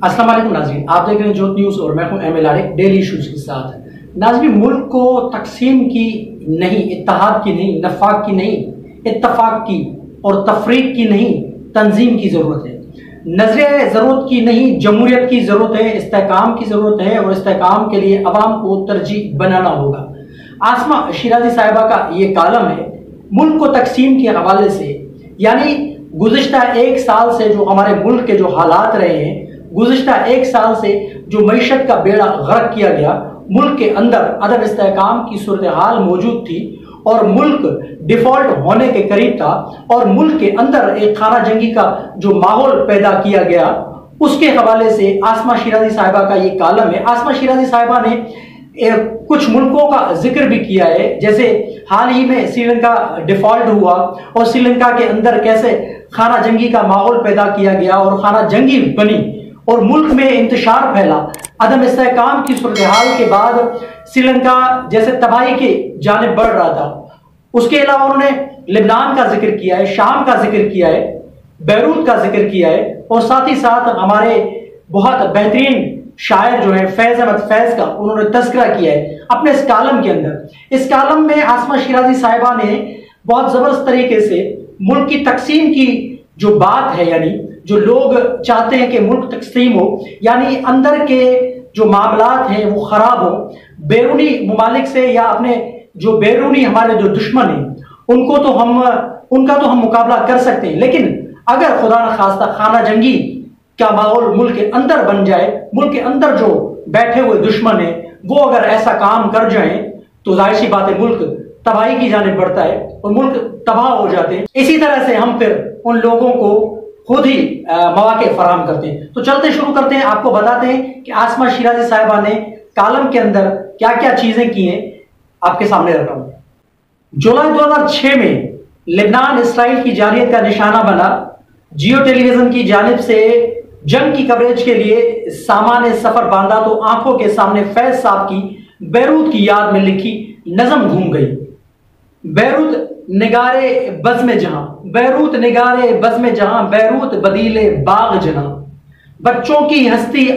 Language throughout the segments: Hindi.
अस्सलाम वालेकुम नाज़रीन, आप देख रहे हैं जोत न्यूज़ और मैं हूं M L Arif daily issues के साथ। नाज़रीन, मुल्क को तकसीम की नहीं, इत्तेहाद की नहीं, नफाक की नहीं, इत्तफाक की और तफरीक की नहीं, तंजीम की ज़रूरत है। नजर ज़रूरत की नहीं, जमहूरियत की ज़रूरत है, इस्तेहकाम की ज़रूरत है और इस्तेहकाम के लिए अवाम को तरजीह बनाना होगा। आसमा शिराजी साहिबा का ये कालम है मुल्क को तकसीम के हवाले से, यानी गुज़िश्ता एक साल से जो हमारे मुल्क के जो हालात रहे हैं, गुज़िश्ता एक साल से जो मईशत का बेड़ा गर्क किया गया, मुल्क के अंदर अदम इस्तेहकाम की सूरत हाल मौजूद थी और मुल्क डिफॉल्ट होने के करीब था और मुल्क के अंदर एक खाना जंगी का जो माहौल पैदा किया गया, उसके हवाले से आसमा शिराजी साहिबा का ये कालम है। आसमा शिराजी साहिबा ने कुछ मुल्कों का जिक्र भी किया है, जैसे हाल ही में श्रीलंका डिफॉल्ट हुआ और श्रीलंका के अंदर कैसे खाना जंगी का माहौल पैदा किया गया और खाना जंगी बनी और मुल्क में इंतशार फैला। अदम इस्तेहकाम की सूरत हाल के बाद श्रीलंका जैसे तबाही की जानिब बढ़ रहा था। उसके अलावा उन्होंने लेबनान का जिक्र किया है, शाम का जिक्र किया है, बैरूत का जिक्र किया है और साथ ही साथ हमारे बहुत बेहतरीन शायर जो है फैज अहमद फैज का उन्होंने तस्करा किया है अपने इस कालम के अंदर। इस कालम में आसमा शिराजी साहिबा ने बहुत जबरदस्त तरीके से मुल्क की तकसीम की जो बात है, यानी जो लोग चाहते हैं कि मुल्क तकसीम हो, यानी अंदर के जो मामलात हैं वो खराब हो, बैरूनी मुमालिक से या अपने जो बैरूनी हमारे जो दुश्मन हैं उनका तो हम मुकाबला कर सकते हैं, लेकिन अगर खुदा न खास्ता खाना जंगी का माहौल मुल्क के अंदर बन जाए, मुल्क के अंदर जो बैठे हुए दुश्मन है वो अगर ऐसा काम कर जाए तो जाहिर सी बात है मुल्क तबाही की जानिब बढ़ता है और मुल्क तबाह हो जाते हैं। इसी तरह से हम फिर उन लोगों को खुद ही मौके फराहम करते हैं। तो चलते शुरू करते हैं, आपको बताते हैं कि आसमा शिराजी साहिबा ने कालम के अंदर क्या क्या चीजें की हैं, आपके सामने रखा हूं। जुलाई 2006 में लेबनान इसराइल की जारियत का निशाना बना। जियो टेलीविजन की जानिब से जंग की कवरेज के लिए सामान सफर बांधा तो आंखों के सामने फैज साहब की बैरूत की याद में लिखी नज़म घूम गई। बैरूत निगारे बज़ में जहां, बैरूत निगारे बज़ में जहां, बैरूत बदीले बाग जना। बच्चों की हस्ती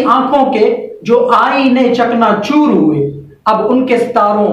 आंखों के जो आईने चकनाचूर हुए, अब उनके सितारों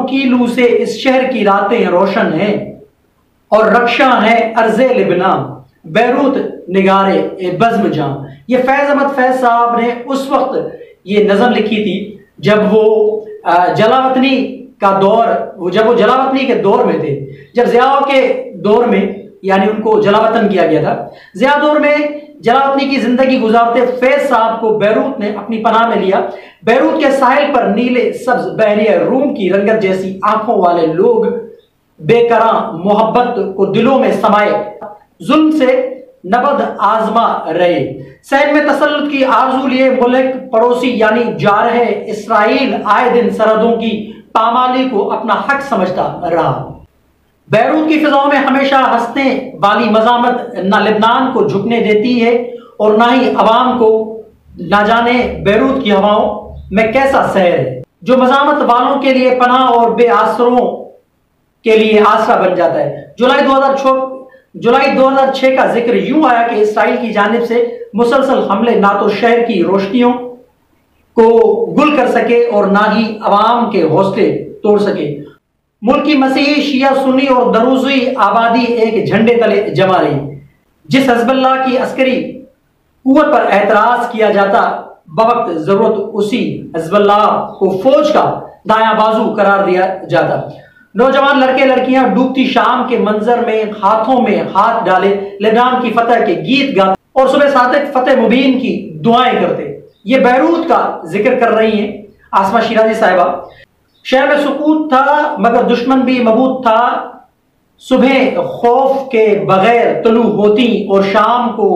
की लू से इस शहर की रातें रोशन हैं और रक्षा है अर्ज़े लिबना, बैरूत निगारे बज़्म जहां। ये फैज अहमद फैज साहब ने उस वक्त ये नज़म लिखी थी जब वो जलावतनी का दौर, जब वो जलावतनी के दौर में थे, जब ज़िया के दौर में यानी उनको जलावतन किया गया था। ज़िया दौर में जलावतनी की जिंदगी गुजारते फैज साहब को बैरूत ने अपनी पनाह में लिया। बैरूत के साहिल पर नीले सब्ज बहरिया रूम की रंगत जैसी आंखों वाले लोग बेकरां मोहब्बत को दिलों में समाये जुल्म से नबद आजमा रहे। सैन में तसल्लुत की आरजू लिए मुल्क पड़ोसी यानी जारह इसराइल आए दिन सरहदों की पामाली को अपना हक समझता रहा। बैरूत की फिजाओं में हमेशा हंसने वाली मजामत न लेबनान को झुकने देती है और ना ही अवाम को, ना जाने बैरूत की हवाओं में कैसा सहर है जो मजामत वालों के लिए पनाह और बेआसरों के लिए आसरा बन जाता है। जुलाई 2006 का जिक्र यूं आया कि इसराइल की जानिब से मुसलसल हमले ना तो शहर की रोशनियों को गुल कर सके और ना ही अवाम के हौसले तोड़ सके। मुल्क की मसीही, शिया, सुन्नी और दरूजी आबादी एक झंडे तले जमा रही। जिस हिज़्बुल्लाह की अस्करी कुव्वत पर एतराज किया जाता, बवक्त जरूरत उसी हिज़्बुल्लाह को फौज का दायां बाजू करार दिया जाता। नौजवान लड़के लड़कियां डूबती शाम के मंजर में हाथों में हाथ डाले लेबनान की फतह के गीत गाते और सुबह सादिक फतेह मुबीन की दुआएं करते। ये बैरूत का जिक्र कर रही हैं आसमा शिराजी साहिबा। शहर में सुकूत था मगर दुश्मन भी मबूत था। सुबह खौफ के बगैर तुलू होती और शाम को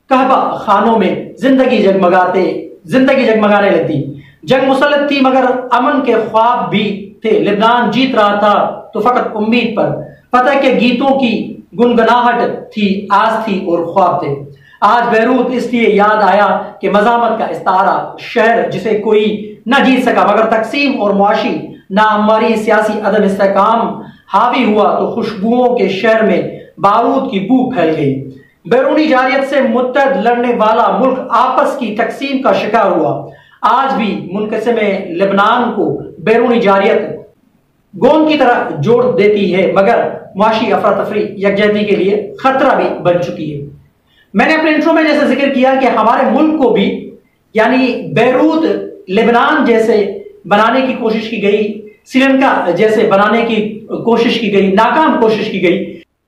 कहबा खानों में जिंदगी जगमगाने लगती। जंग मुसल्लत थी मगर अमन के ख्वाब भी थे। लेबनान जीत रहा था तो फकत उम्मीद पर। फतह के गीतों की गुनगुनाहट थी, आज थी और ख्वाब थे। आज बैरूत इसलिए याद आया कि मजामत का इस्तारा शहर जिसे कोई न जीत सका मगर तकसीम और मुआशी नाअमारी सियासी अदम इस्तेहकाम हावी हुआ तो खुशबुओं के शहर में बारूद की बू फैल गई। बैरूनी जारियत से मुत्तहद लड़ने वाला मुल्क आपस की तकसीम का शिकार हुआ। आज भी मुनक़सिम लेबनान को बैरूनी जारियत गोंद की तरह जोड़ देती है, मगर मुआशी अफरा तफरी यकजहती के लिए खतरा भी बन चुकी है। मैंने अपने इंट्रो में जैसे जिक्र किया कि हमारे मुल्क को भी यानी बैरूत लेबनान जैसे बनाने की कोशिश की गई, श्रीलंका जैसे बनाने की कोशिश की गई, नाकाम कोशिश की गई,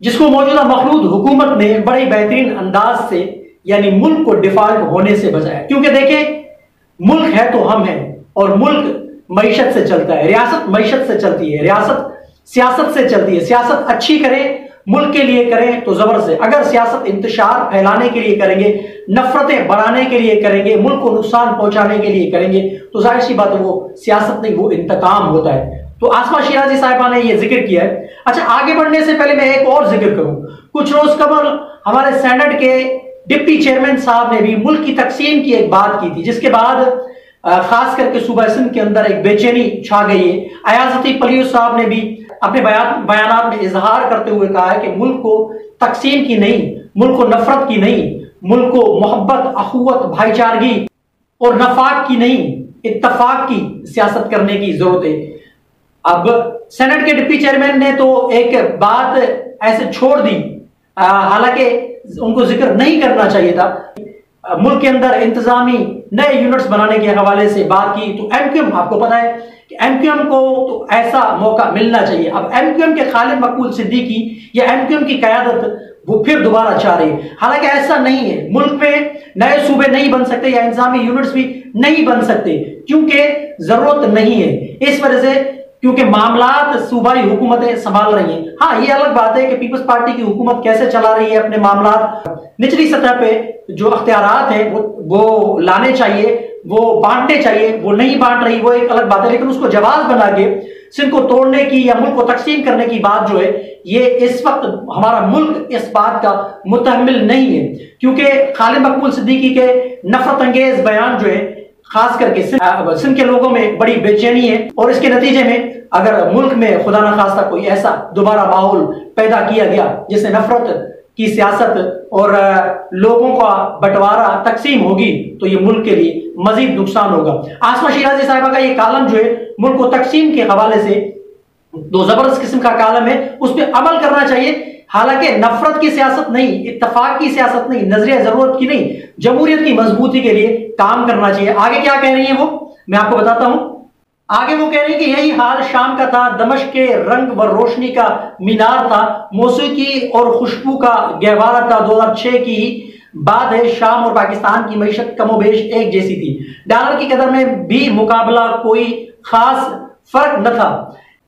जिसको मौजूदा मखलूद हुकूमत ने बड़े बेहतरीन अंदाज से यानी मुल्क को डिफॉल्ट होने से बचाया। क्योंकि देखें, मुल्क है तो हम हैं, और मुल्क मईशत से चलता है, रियासत मईशत से चलती है, रियासत सियासत से चलती है। सियासत अच्छी करें, मुल्क के लिए करें तो जबर से। अगर सियासत इंतशार फैलाने के लिए करेंगे, नफरतें बढ़ाने के लिए करेंगे, मुल्क को नुकसान पहुंचाने के लिए करेंगे, तो जाहिर सी बात है वो सियासत नहीं, वो इंतकाम होता है। तो आसमा शिराजी साहिबा ने ये जिक्र किया है। अच्छा, आगे बढ़ने से पहले मैं एक और जिक्र करूं। कुछ रोज कबल हमारे सेनेट के डिप्टी चेयरमैन साहब ने भी मुल्क की तकसीम की एक बात की थी, जिसके बाद खास करके सूबा सिंध के अंदर एक बेचैनी छा गई है। अयाजती पलियूस साहब ने भी अपने बयानात में इजहार करते हुए कहा है कि मुल्क को तकसीम की नहीं, मुल्क को नफरत की नहीं, मुल्क को मोहब्बत, अखुवत, भाईचारगी और नफाक की नहीं, इत्तफाक की सियासत करने की जरूरत है। अब सेनेट के डिप्टी चेयरमैन ने तो एक बात ऐसे छोड़ दी, हालांकि उनको जिक्र नहीं करना चाहिए था। मुल्क के अंदर इंतजामी नए यूनिट्स बनाने के हवाले से बात की, तो एमक्यूएम, आपको पता है कि एमक्यूएम को तो ऐसा मौका मिलना चाहिए। अब एमक्यूएम के खालिद मकबूल सिद्दीकी या एमक्यूएम की कयादत वो फिर दोबारा चाह रही है, हालांकि ऐसा नहीं है। मुल्क में नए सूबे नहीं बन सकते या इंतजामी यूनिट्स भी नहीं बन सकते, क्योंकि जरूरत नहीं है। इस वजह से, क्योंकि मामलात सूबाई हुकूमतें संभाल रही हैं। हाँ, ये अलग बात है कि पीपल्स पार्टी की हुकूमत कैसे चला रही है अपने मामलात, निचली सतह पे जो अख्तियारात हैं वो लाने चाहिए, वो बांटने चाहिए, वो नहीं बांट रही, वो एक अलग बात है। लेकिन उसको जवाब बना के सिंध को तोड़ने की या मुल्क को तकसीम करने की बात जो है, ये इस वक्त हमारा मुल्क इस बात का मुतहम्मिल नहीं है। क्योंकि खालिद मकबूल सिद्दीकी के नफरत अंगेज बयान जो है, खास करके सिंध के लोगों में बड़ी बेचैनी है, और इसके नतीजे में अगर मुल्क में खुदा न खास्ता कोई ऐसा दोबारा माहौल पैदा किया गया जिससे नफरत की सियासत और लोगों का बंटवारा, तकसीम होगी, तो ये मुल्क के लिए मजीद नुकसान होगा। आसमा शिराजी साहिबा का ये कालम जो है मुल्क को तकसीम के हवाले से दो जबरदस्त किस्म का कालम है, उस पर अमल करना चाहिए। हालांकि नफरत की सियासत नहीं, इत्तफाक की सियासत नहीं, नजरिया जरूरत की नहीं, जमहूरियत की मजबूती के लिए काम करना चाहिए। आगे क्या कह रही है वो मैं आपको बताता हूं। आगे वो कह रही है कि यही हाल शाम का था, दमिश्क के रंग व रोशनी का मीनार था, मौसीकी और खुशबू का गहवारा था। 2006 की बात है, शाम और पाकिस्तान की मईशत कमोबेश एक जैसी थी। डॉलर की कदर में भी मुकाबला कोई खास फर्क न था।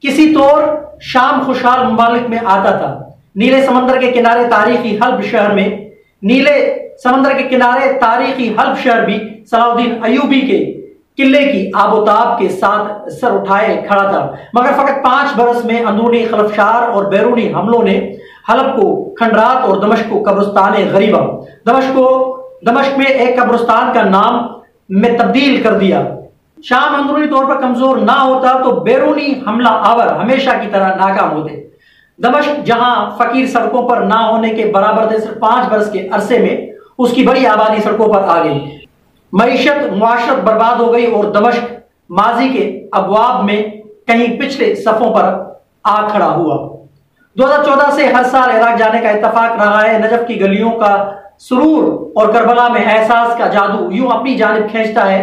किसी तौर शाम खुशहाल ममालिक में आता था। नीले समंदर के किनारे तारीखी हल्ब शहर में, नीले समंदर के किनारे तारीखी हल्ब शहर भी सलाउद्दीन अयूबी के किले की आबोताब के साथ सर उठाए खड़ा था। मगर फकत 5 बरस में अंदरूनी खलफशार और बैरूनी हमलों ने हलब को खंडरात और दमिश्क को कब्रिस्तान गरीबा, दमिश्क में एक कब्रिस्तान का नाम में तब्दील कर दिया। शाम अंदरूनी तौर पर कमजोर ना होता तो बैरूनी हमला आवर हमेशा की तरह नाकाम होते। दमिश्क जहां फकीर सड़कों पर ना होने के बराबर थे, सिर्फ 5 बरस के अरसे में उसकी बड़ी आबादी सड़कों पर आ गई। मईशत मुआशरत बर्बाद हो गई और दमिश्क माजी के अबवाब में कहीं पिछले सफों पर आ खड़ा हुआ। 2014 से हर साल इराक जाने का इत्तफाक रहा है। नजफ की गलियों का सुरूर और करबला में एहसास का जादू यूं अपनी जानिब खींचता है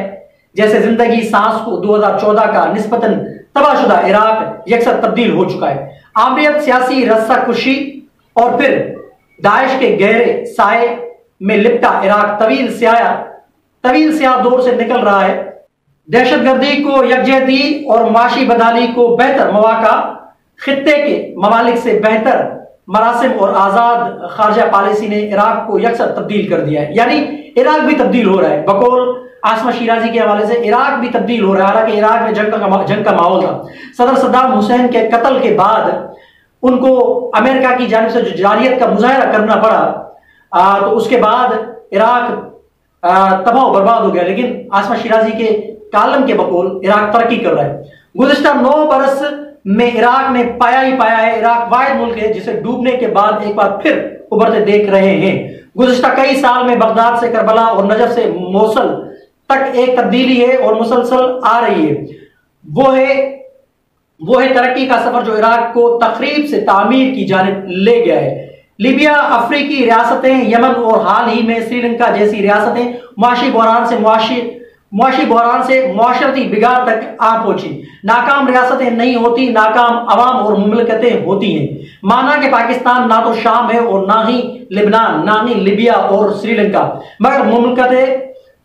जैसे जिंदगी सांस को 2014 का निस्बतन तबाहशुदा इराक यकसर तब्दील हो चुका है। आमरीत, सियासी रस्सा कुशी और फिर दाइश के गहरे साए में लिपटा इराक तवील स्याह दौर से निकल रहा है। दहशतगर्दी को यकजहती और माशी बदहाली को बेहतर मौका, खित्ते के ममालिक से बेहतर मरासिम और आजाद खारजा पॉलिसी ने इराक को यकसर तब्दील कर दिया है। यानी इराक भी तब्दील हो रहा है। बकौल आसमा शिराजी के हवाले से इराक भी तब्दील हो रहा है। हालांकि इराक में जंग का माहौल था। सदर सद्दाम हुसैन के कत्ल के बाद उनको अमेरिका की जानिब से जो जारियत का मुजाहरा करना पड़ा, तो उसके बाद इराक तबाह बर्बाद हो गया। लेकिन आसमा शिराजी के कालम के बकौल इराक तरक्की कर रहा है। गुज़िश्ता 9 बरस में इराक ने पाया ही पाया है। इराक वाहिद मुल्क है जिसे डूबने के बाद एक बार फिर उभरते देख रहे हैं। गुज़िश्ता कई साल में बगदाद से करबला और नजफ से मोसल तक एक तब्दीली है और मुसलसल आ रही है। वो है तरक्की का सफर जो इराक को तखरीब से तामीर की जानिब ले गया है। लीबिया, अफ्रीकी रियासतें, यमन और हाल ही में श्रीलंका जैसी रियासतें मुआशी बहरान से मुआशरती बिगाड़ तक आ पहुंची। नाकाम रियासतें नहीं होती, नाकाम अवाम और मुमलकतें होती हैं। माना कि पाकिस्तान ना तो शाम है और ना ही लिबनान, ना ही लीबिया और श्रीलंका,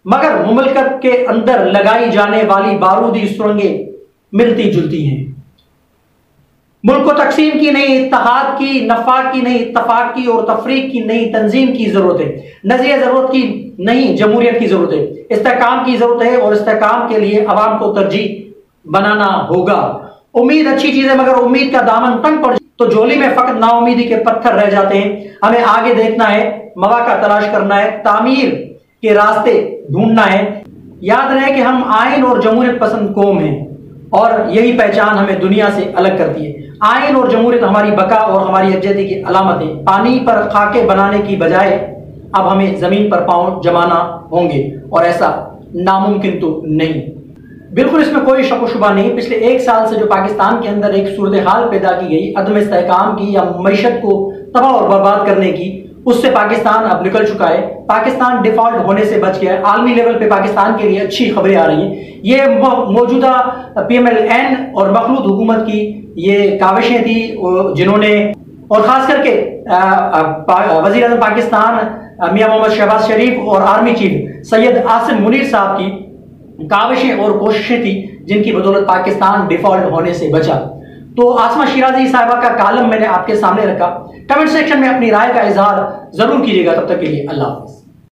मगर मुमलकत के अंदर लगाई जाने वाली बारूदी सुरंगें मिलती जुलती हैं। मुल्क को तकसीम की नहीं, इत्तेहाद की, नफाक की नहीं, इत्तफाक की और तफरीक की नहीं, तंजीम की जरूरत है। नजरिया जरूरत की नहीं, जमहूरियत की जरूरत है। इस्तेहकाम की जरूरत है और इस्तेहकाम के लिए अवाम को तरजीह बनाना होगा। उम्मीद अच्छी चीज है, मगर उम्मीद का दामन तंग पड़ तो झोली में फकत नाउमीदी के पत्थर रह जाते हैं। हमें आगे देखना है, मौका तलाश करना है, तामीर के रास्ते ढूंढना है। याद रहे कि हम आइन और जमहूरियत पसंद कौम हैं और यही पहचान हमें दुनिया से अलग करती है। आइन और जमहूरियत हमारी बका और हमारी यकजहती की अलामत है। पानी पर खाके बनाने की बजाय अब हमें जमीन पर पांव जमाना होंगे और ऐसा नामुमकिन तो नहीं। बिल्कुल इसमें कोई शक व शुबा नहीं। पिछले एक साल से जो पाकिस्तान के अंदर एक सूरत हाल पैदा की गई अदम इस्तेहकाम की या मईशत को तबाह और बर्बाद करने की, उससे पाकिस्तान अब निकल चुका है। पाकिस्तान डिफॉल्ट होने से बच गया है। आलमी लेवल पे पाकिस्तान के लिए अच्छी खबरें आ रही हैं। ये मौजूदा PMLN और मखलूत हुकूमत की ये काविशें थी जिन्होंने, और खास करके वजीर आज़म पाकिस्तान मियां मोहम्मद शहबाज शरीफ और आर्मी चीफ सैयद आसिम मुनीर साहब की काविशें और कोशिशें थी जिनकी बदौलत पाकिस्तान डिफॉल्ट होने से बचा। तो आसमा शिराजी साहिबा का कालम मैंने आपके सामने रखा। कमेंट सेक्शन में अपनी राय का इजहार जरूर कीजिएगा। तब तक के लिए अल्लाह हाफ़िज़।